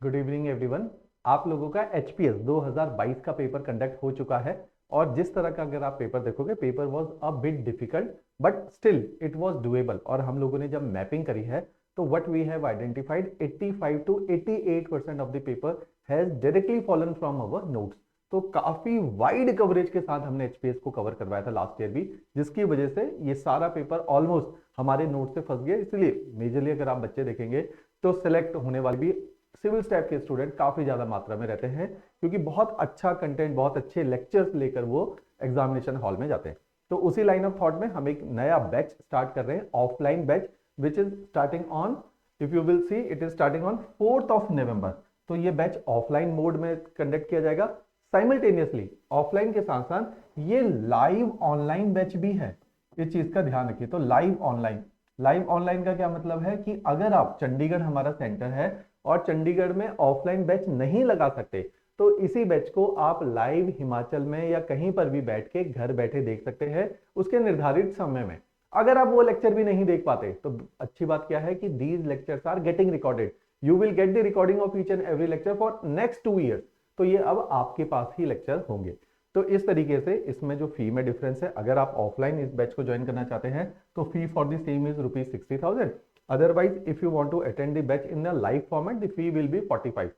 Good evening everyone. आप लोगों का एचपीएस 2022 का पेपर कंडक्ट हो चुका है और जिस तरह का अगर आप पेपर देखोगे, paper was a bit difficult but still it was doable. और हम लोगों ने जब मैपिंग करी है तो what we have identified 85 to 88% of the paper has directly fallen from our notes. तो काफी वाइड कवरेज के साथ हमने एचपीएस को कवर करवाया था लास्ट ईयर भी, जिसकी वजह से ये सारा पेपर ऑलमोस्ट हमारे नोट से फंस गया। इसलिए मेजरली अगर आप बच्चे देखेंगे तो सिलेक्ट होने वाले भी सिविल स्टैफ के स्टूडेंट काफी ज्यादा मात्रा में रहते हैं, क्योंकि बहुत अच्छा कंटेंट, बहुत अच्छे लेक्चर्स लेकर वो एग्जामिनेशन हॉल में जाते हैं। तो उसी लाइन ऑफ थॉट में हम एक नया बैच स्टार्ट कर रहे हैं, offline batch, which is starting on, if you will see, it is starting on 4th of November। तो ये बैच ऑफलाइन मोड में कंडक्ट किया जाएगा। साइमल्टेनियसली ऑफलाइन के साथ साथ ये लाइव ऑनलाइन बैच भी है, इस चीज का ध्यान रखिए। तो लाइव ऑनलाइन का क्या मतलब है कि अगर आप, चंडीगढ़ हमारा सेंटर है और चंडीगढ़ में ऑफलाइन बैच नहीं लगा सकते, तो इसी बैच को आप लाइव हिमाचल में या कहीं पर भी बैठ के घर बैठे देख सकते हैं उसके निर्धारित समय में। अगर आप वो लेक्चर भी नहीं देख पाते तो अच्छी बात क्या है कि these lectures are getting recorded, you will get the recording of each and every lecture for next 2 years। तो ये अब आपके पास ही लेक्चर होंगे। तो इस तरीके से इसमें जो फी में डिफरेंस है, अगर आप ऑफलाइन इस बैच को ज्वाइन करना चाहते हैं तो fee for the same is ₹60,000। Otherwise if you want to attend the batch in the live format, the fee will be 45।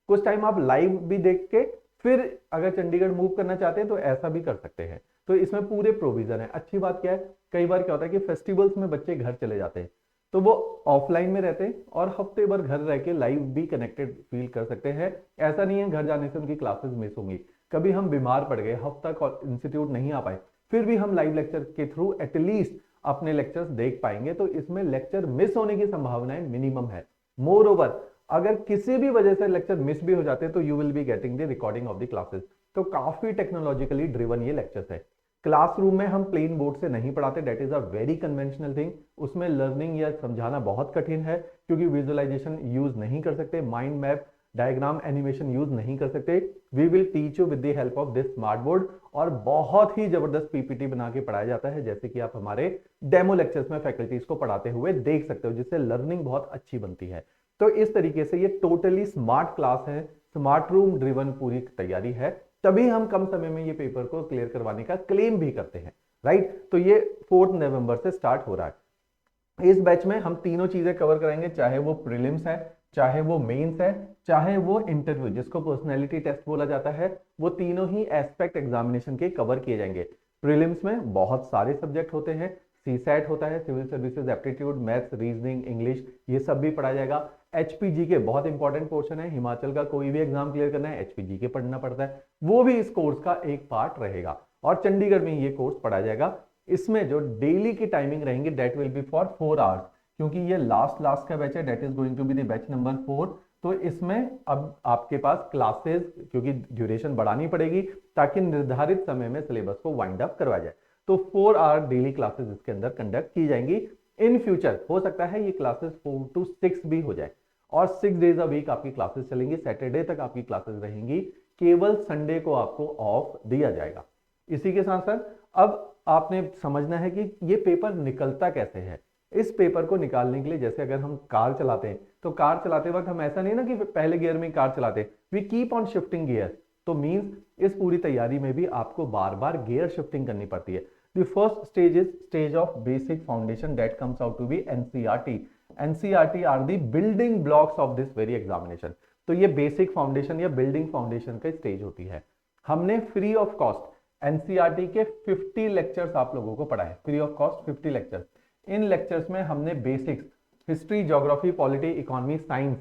कुछ टाइम आप लाइव भी देख के फिर अगर चंडीगढ़ मूव करना चाहते हैं तो ऐसा भी कर सकते हैं। तो इसमें पूरे प्रोविजन है। अच्छी बात क्या है, कई बार क्या होता है कि फेस्टिवल्स में बच्चे घर चले जाते हैं तो वो ऑफलाइन में रहते हैं और हफ्ते भर घर रह के लाइव भी कनेक्टेड फील कर सकते हैं। ऐसा नहीं है घर जाने से उनकी क्लासेस मिस होंगी। कभी हम बीमार पड़ गए, हफ्ता इंस्टीट्यूट नहीं आ पाए, फिर भी हम लाइव लेक्चर के थ्रू एटलीस्ट अपने लेक्चर्स देख पाएंगे। तो इसमें लेक्चर मिस होने की संभावनाएं मिनिमम है। मोर ओवर, अगर किसी भी वजह से लेक्चर मिस भी हो जाते हैं तो you will be getting the recording of the classes. तो काफी टेक्नोलॉजिकली ड्रिवन ये लेक्चर्स है। क्लासरूम में हम प्लेन बोर्ड से नहीं पढ़ाते, that is a very conventional thing. उसमें लर्निंग या समझाना बहुत कठिन है, क्योंकि विजुअलाइजेशन यूज नहीं कर सकते, mind map, diagram, animation use नहीं कर सकते। We will teach you with the help of this smart board, और बहुत ही जबरदस्त पीपीटी बना के पढ़ाया जाता है, जैसे कि आप हमारे डेमो लेक्चर्स में फैकल्टीज को पढ़ाते हुए देख सकते हो, जिससे लर्निंग बहुत अच्छी बनती है। तो इस तरीके से ये टोटली स्मार्ट क्लास है, स्मार्ट रूम ड्रिवन पूरी तैयारी है, तभी हम कम समय में ये पेपर को क्लियर करवाने का क्लेम भी करते हैं, राइट। तो ये 4 नवंबर से स्टार्ट हो रहा है। इस बैच में हम तीनों चीजें कवर कराएंगे, चाहे वो प्रीलिम्स है, चाहे वो मेंस है, चाहे वो इंटरव्यू जिसको पर्सनैलिटी टेस्ट बोला जाता है, वो तीनों ही एस्पेक्ट एग्जामिनेशन के कवर किए जाएंगे। प्रीलिम्स में बहुत सारे सब्जेक्ट होते हैं, सीसैट होता है, civil services aptitude, maths, reasoning, English, ये सब भी पढ़ा जाएगा। एचपीजी के बहुत इंपॉर्टेंट पोर्शन है, हिमाचल का कोई भी एग्जाम क्लियर करना है एचपीजी के पढ़ना पड़ता है, वो भी इस कोर्स का एक पार्ट रहेगा। और चंडीगढ़ में ये कोर्स पढ़ाया जाएगा। इसमें जो डेली की टाइमिंग रहेंगे that will be for 4 hours, क्योंकि ये लास्ट का बैच है, that is going to be the batch number 4। तो इसमें अब आपके पास क्लासेस, क्योंकि ड्यूरेशन बढ़ानी पड़ेगी ताकि निर्धारित समय में सिलेबस को वाइंड अप करवाया जाए। तो 4 आवर डेली क्लासेस इसके अंदर कंडक्ट की जाएंगी। इन फ्यूचर हो सकता है ये क्लासेस 4 to 6 भी हो जाए, और 6 days अ वीक आपकी क्लासेस चलेंगी, सैटरडे तक आपकी क्लासेस रहेंगी, केवल संडे को आपको ऑफ दिया जाएगा। इसी के साथ साथ अब आपने समझना है कि ये पेपर निकलता कैसे है। इस पेपर को निकालने के लिए, जैसे अगर हम कार चलाते हैं तो कार चलाते वक्त हम ऐसा नहीं ना कि पहले गियर में कार चलाते, we keep on shifting gear. तो मींस इस पूरी तैयारी में भी आपको बार बार गियर शिफ्टिंग करनी पड़ती है। The first stage is stage of basic foundation, that comes out to be NCERT. NCERT are the building blocks of this very examination. तो ये बेसिक फाउंडेशन या बिल्डिंग फाउंडेशन का स्टेज होती है। हमने फ्री ऑफ कॉस्ट एनसीईआरटी के 50 lectures आप लोगों को पढ़ाए, free of cost 50 lectures. In lectures में हमने basics, history, geography, polity, economy, science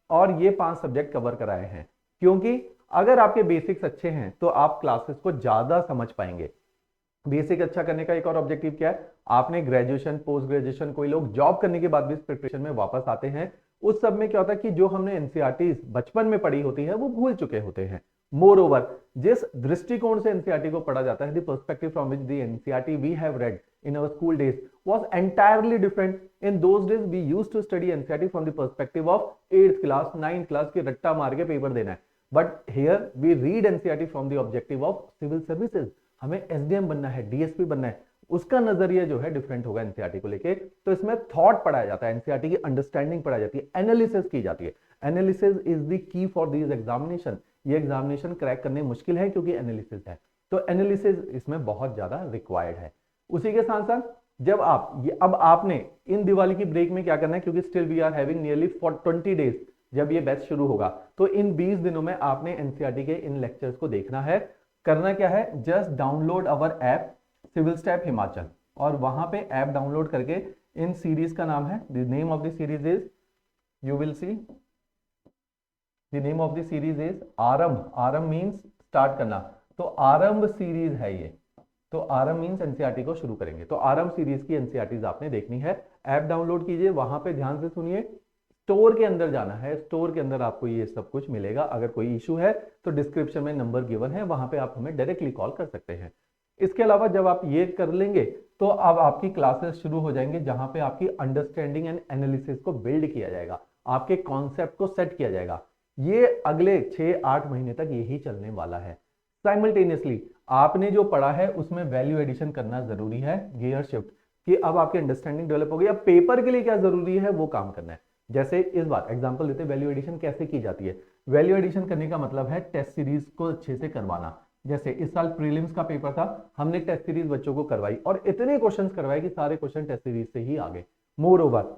और ये 5 सब्जेक्ट कवर कराए हैं, क्योंकि अगर आपके बेसिक्स अच्छे हैं तो आप क्लासेस को ज्यादा समझ पाएंगे। बेसिक अच्छा करने का एक और ऑब्जेक्टिव क्या है, आपने ग्रेजुएशन, पोस्ट ग्रेजुएशन, कोई लोग जॉब करने के बाद भी इस प्रिपरेशन में वापस आते हैं, उस सब में क्या होता है कि जो हमने एनसीईआरटी बचपन में पढ़ी होती है वो भूल चुके होते हैं। मोर ओवर, जिस दृष्टिकोण से एनसीईआरटी को पढ़ा जाता है, the perspective from which the NCERT we have read in our school days was entirely different. In those days we used to study NCERT from the perspective of 8th class, 9th class की रट्टा मार के paper देना है, but here we read NCERT from the objective of civil services। हमें SDM बनना है, DSP बनना है, उसका नजरिया जो है डिफरेंट होगा एनसीईआरटी को लेके। तो इसमें थॉट पढ़ाया जाता है, एनसीईआरटी की अंडरस्टैंडिंग पढ़ाई जाती है, एनालिसिस की जाती है। Analysis is the key for this examination. ये एग्जामिनेशन क्रैक करने मुश्किल है क्योंकि एनालिसिस है, तो एनालिसिस इसमें बहुत ज्यादा रिक्वायर्ड है। उसी के साथ साथ जब आप ये अब आपने इन दिवाली की ब्रेक में क्या करना है, क्योंकि still we are having nearly for 20 days, जब ये बैच शुरू होगा तो इन 20 दिनों में आपने एनसीईआरटी के इन लेक्चर्स को देखना है। करना क्या है, जस्ट डाउनलोड अवर ऐप सिविल स्टेप हिमाचल, और वहां पे ऐप डाउनलोड करके इन सीरीज का नाम है, the name of the series is, you will see the name of the series is आरंभ। आरंभ मींस स्टार्ट करना, तो आरंभ सीरीज है ये, तो आरंभ मींस एनसीईआरटी को शुरू करेंगे, तो आरंभ सीरीज की एनसीईआरटीज आपने देखनी है। ऐप डाउनलोड कीजिए, वहां पे ध्यान से सुनिए, स्टोर के अंदर जाना है, स्टोर के अंदर आपको ये सब कुछ मिलेगा। अगर कोई इशू है तो डिस्क्रिप्शन में नंबर गिवन है, वहां पे आप हमें डायरेक्टली कॉल कर सकते हैं। इसके अलावा जब आप ये कर लेंगे तो अब आपकी क्लासेस शुरू हो जाएंगे, जहां पे आपकी अंडरस्टैंडिंग एंड एनालिसिस को बिल्ड किया जाएगा, आपके कॉन्सेप्ट को सेट किया जाएगा। ये अगले 6-8 महीने तक यही चलने वाला है। साइमल्टेनियसली आपने जो पढ़ा है उसमें वैल्यू एडिशन करना जरूरी है, गियर शिफ्ट, कि अब आपकी अंडरस्टैंडिंग डेवलप हो गई, अब पेपर के लिए क्या जरूरी है वो काम करना है। जैसे इस बार एग्जांपल देते, वैल्यू एडिशन कैसे की जाती है। वैल्यू एडिशन करने का मतलब है टेस्ट सीरीज को अच्छे से करवाना। जैसे इस साल प्रीलिम्स का पेपर था, हमने टेस्ट सीरीज बच्चों को करवाई और इतने क्वेश्चंस करवाए कि सारे क्वेश्चन टेस्ट सीरीज से ही आ गए। मोर ओवर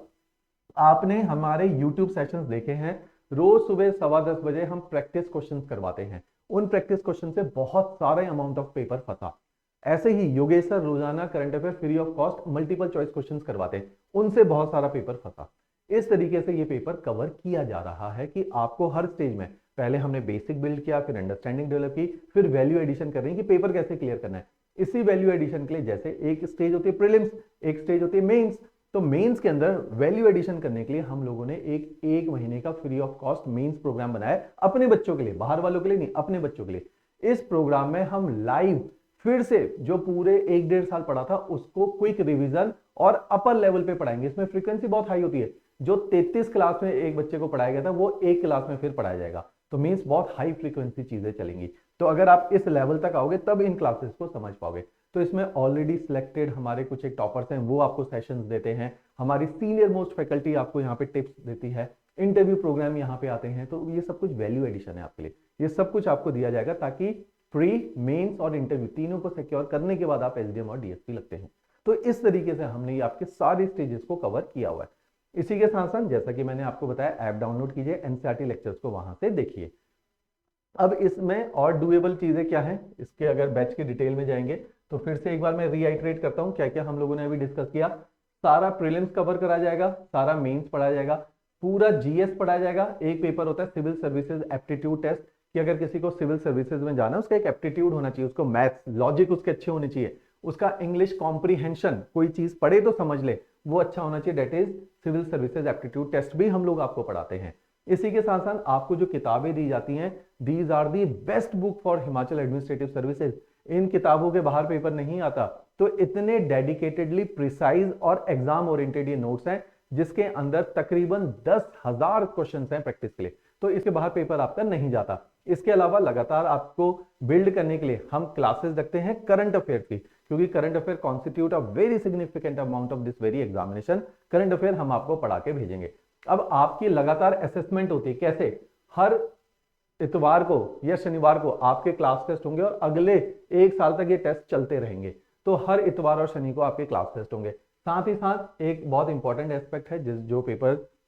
आपने हमारे यूट्यूब सेशंस देखे हैं, रोज सुबह 10:15 बजे हम प्रैक्टिस क्वेश्चंस करवाते हैं, उन प्रैक्टिस क्वेश्चन से बहुत सारे अमाउंट ऑफ पेपर फंसा। ऐसे ही योगेश सर रोजाना current affair free of cost multiple choice questions करवाते हैं, उनसे बहुत सारा पेपर फंसा। इस तरीके से ये पेपर कवर किया जा रहा है कि आपको हर स्टेज में, पहले हमने बेसिक बिल्ड किया, फिर अंडरस्टैंडिंग डेवलप की, फिर वैल्यू एडिशन कर रहे हैं कि पेपर कैसे क्लियर करना है। इसी वैल्यू एडिशन के लिए जैसे एक स्टेज होती है प्रीलिम्स, एक स्टेज होती है मेंस, तो मेंस के अंदर वैल्यू एडिशन करने के लिए हम लोगों ने एक महीने का free of cost mains program बनाया अपने बच्चों के लिए, बाहर वालों के लिए नहीं, अपने बच्चों के लिए। इस प्रोग्राम में हम लाइव फिर से जो पूरे 1-1.5 साल पढ़ा था उसको क्विक रिवीजन और अपर लेवल पे पढ़ाएंगे। इसमें फ्रीक्वेंसी बहुत हाई होती है, जो 33 क्लास में एक बच्चे को पढ़ाया गया था वो एक क्लास में फिर पढ़ाया जाएगा, तो मींस बहुत हाई फ्रीक्वेंसी चीजें चलेंगी। तो अगर आप इस लेवल तक आओगे तब इन क्लासेस को समझ पाओगे। तो इसमें ऑलरेडी सिलेक्टेड हमारे कुछ एक टॉपर्स हैं, वो आपको सेशंस देते हैं, हमारी सीनियर मोस्ट फैकल्टी आपको यहाँ पे टिप्स देती है, इंटरव्यू प्रोग्राम यहाँ पे आते हैं, तो ये सब कुछ वैल्यू एडिशन है आपके लिए। ये सब कुछ आपको दिया जाएगा ताकि प्री, मेंस और इंटरव्यू तीनों को सिक्योर करने के बाद आप एसडीएम और डीएसपी लगते हैं। तो इस तरीके से हमने ये आपके सारे स्टेजेस को कवर किया हुआ है। इसी के साथ साथ जैसा कि मैंने आपको बताया, ऐप डाउनलोड कीजिए, एनसीईआरटी लेक्चर्स को वहां से देखिए। अब इसमें और डुएबल चीजें क्या हैं, इसके अगर बैच की डिटेल में जाएंगे तो फिर से एक बार मैं रीआइटरेट करता हूं क्या क्या हम लोगों ने अभी डिस्कस किया। सारा प्रीलिम्स कवर करा जाएगा, सारा मेंस पढ़ाया जाएगा, पूरा जीएस पढ़ाया जाएगा। एक पेपर होता है सिविल सर्विसेज एप्टीट्यूड टेस्ट, कि अगर किसी को सिविल सर्विसेज में जाना है उसका एक एप्टीट्यूड होना चाहिए, उसको मैथ्स लॉजिक उसके अच्छे होने चाहिए, उसका इंग्लिश कॉम्प्रीहेंशन, कोई चीज पढ़े तो समझ ले, वो अच्छा होना चाहिए। That is civil services aptitude test भी हम लोग आपको पढ़ाते हैं। इसी के साथ साथ आपको जो किताबें दी जाती हैं, these are the best book for Himachal administrative services. इन किताबों के बाहर पेपर नहीं आता, तो इतने डेडिकेटेडली प्रिसाइज और एग्जाम ओरिएंटेड ये नोट्स हैं जिसके अंदर तकरीबन 10,000 क्वेश्चन हैं प्रैक्टिस के लिए, तो इसके बाहर पेपर आपका नहीं जाता। इसके अलावा लगातार आपको बिल्ड करने के लिए हम क्लासेस रखते हैं करंट अफेयर की, क्योंकि current affair constitute a very significant amount of this very examination. Current affair हम आपको पढ़ा के भेजेंगे। अब आपकी लगातार असेसमेंट होती है, कैसे, हर इतवार को या शनिवार को आपके क्लास टेस्ट होंगे और अगले 1 साल तक ये टेस्ट चलते रहेंगे, तो हर इतवार और शनि को आपके क्लास टेस्ट होंगे। साथ ही साथ एक बहुत इंपॉर्टेंट एस्पेक्ट है,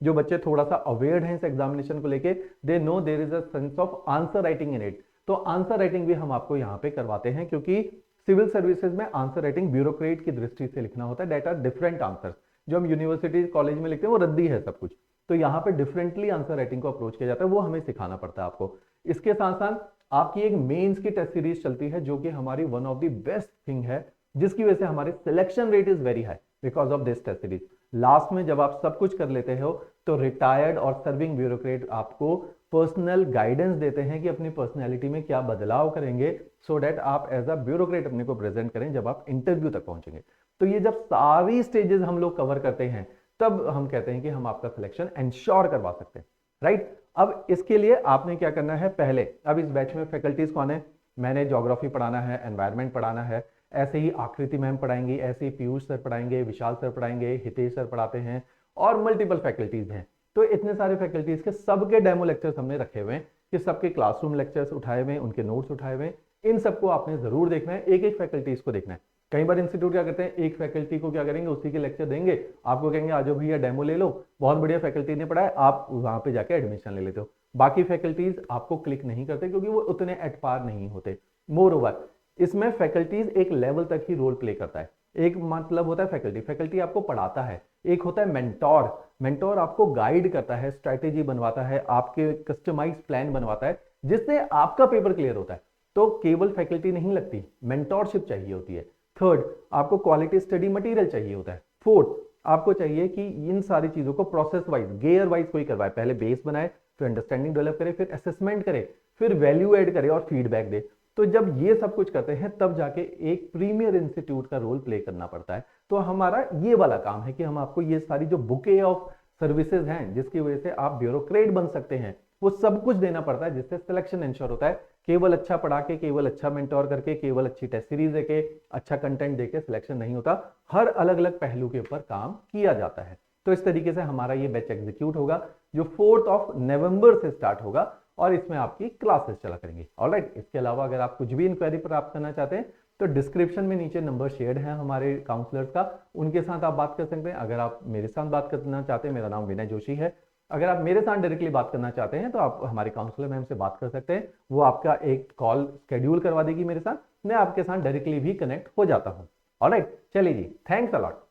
जो बच्चे थोड़ा सा अवेयर हैं इस एग्जामिनेशन को लेके, they know there is a sense of answer writing in it, तो आंसर राइटिंग भी हम आपको यहाँ पे करवाते हैं, क्योंकि सिविल सर्विसेज में आंसर राइटिंग ब्यूरोक्रेट की दृष्टि से लिखना होता है, डेट आर डिफरेंट आंसर्स। जो हम यूनिवर्सिटी कॉलेज में लिखते हैं वो रद्दी है सब कुछ, तो यहाँ पे डिफरेंटली आंसर राइटिंग को अप्रोच किया जाता है, वो हमें सिखाना पड़ता है आपको। इसके साथ साथ आपकी एक मेंस की टेस्ट सीरीज चलती है, जो कि हमारी one of the best thing है, जिसकी वजह से हमारी selection rate is very high because of this test series. Last में जब आप सब कुछ कर लेते हो तो रिटायर्ड और सर्विंग ब्यूरोक्रेट आपको पर्सनल गाइडेंस देते हैं कि अपनी पर्सनैलिटी में क्या बदलाव करेंगे, सो डेट आप एज अ ब्यूरोक्रेट अपने को प्रेजेंट करें जब आप इंटरव्यू तक पहुंचेंगे। तो ये जब सारी स्टेजेस हम लोग कवर करते हैं तब हम कहते हैं कि हम आपका सिलेक्शन एंश्योर करवा सकते हैं, राइट। अब इसके लिए आपने क्या करना है, पहले अब इस बैच में फैकल्टीज कौन है, मैंने ज्योग्राफी पढ़ाना है, एनवायरमेंट पढ़ाना है, ऐसे ही आकृति मैम पढ़ाएंगी, ऐसे ही पीयूष सर पढ़ाएंगे, विशाल सर पढ़ाएंगे, हितेश सर पढ़ाते हैं और मल्टीपल फैकल्टीज हैं। तो इतने सारे फैकल्टीज के सबके डेमो लेक्चर्स हमने रखे हुए हैं कि सबके क्लासरूम लेक्चर्स उठाए हुए हैं, उनके नोट्स उठाए हुए हैं, इन सबको आपने जरूर देखना है, एक एक फैकल्टीज को देखना है। कई बार इंस्टीट्यूट क्या करते हैं, एक फैकल्टी को क्या करेंगे, उसी के लेक्चर देंगे, आपको कहेंगे आ जाओ भैया डेमो ले लो, बहुत बढ़िया फैकल्टी ने पढ़ाया, आप वहां पे जाके एडमिशन ले लेते हो। बाकी फैकल्टीज आपको क्लिक नहीं करते क्योंकि वो उतने एट पार नहीं होते। मोर ओवर इसमें फैकल्टीज एक लेवल तक ही रोल प्ले करता है। एक मतलब होता है फैकल्टी, फैकल्टी आपको पढ़ाता है। एक होता है मेंटोर, मेंटोर आपको गाइड करता है, स्ट्रैटेजी बनवाता है, आपके कस्टमाइज प्लान बनवाता है, जिससे आपका पेपर क्लियर होता है। तो केवल फैकल्टी नहीं लगती, मेंटोरशिप चाहिए होती है। थर्ड, आपको क्वालिटी स्टडी मटेरियल चाहिए होता है। फोर्थ, आपको चाहिए कि इन सारी चीजों को प्रोसेस वाइज, गेयर वाइज कोई करवाए, पहले बेस बनाए, फिर अंडरस्टैंडिंग डेवलप करे, फिर असेसमेंट करे, फिर वैल्यू ऐड करे और फीडबैक दे। तो जब ये सब कुछ करते हैं तब जाके एक प्रीमियर इंस्टीट्यूट का रोल प्ले करना पड़ता है। तो हमारा ये वाला काम है कि हम आपको ये सारी जो बुके ऑफ सर्विसेज हैं जिसकी वजह से आप ब्यूरोक्रेट बन सकते हैं, वो सब कुछ देना पड़ता है, जिससे सिलेक्शन इंश्योर होता है। केवल अच्छा पढ़ा के, केवल अच्छा मेंटोर करके, केवल अच्छी टेस्ट सीरीज देके, अच्छा कंटेंट देके सिलेक्शन नहीं होता। हर अलग अलग पहलू के ऊपर काम किया जाता है। तो इस तरीके से हमारा ये बैच एग्जीक्यूट होगा जो 4 नवंबर से स्टार्ट होगा और इसमें आपकी क्लासेस चला करेंगे। ऑलराइट, इसके अलावा अगर आप कुछ भी इंक्वायरी प्राप्त करना चाहते हैं तो डिस्क्रिप्शन में नीचे नंबर शेयर्ड है हमारे काउंसलर्स का, उनके साथ आप बात कर सकते हैं। अगर आप मेरे साथ बात करना चाहते हैं, मेरा नाम विनय जोशी है, अगर आप मेरे साथ डायरेक्टली बात करना चाहते हैं तो आप हमारे काउंसलर मैम से बात कर सकते हैं। वो आपका एक कॉल शेड्यूल करवा देगी मेरे साथ, मैं आपके साथ डायरेक्टली भी कनेक्ट हो जाता हूँ। ऑलराइट, चलिए जी, थैंक्स अ लॉट।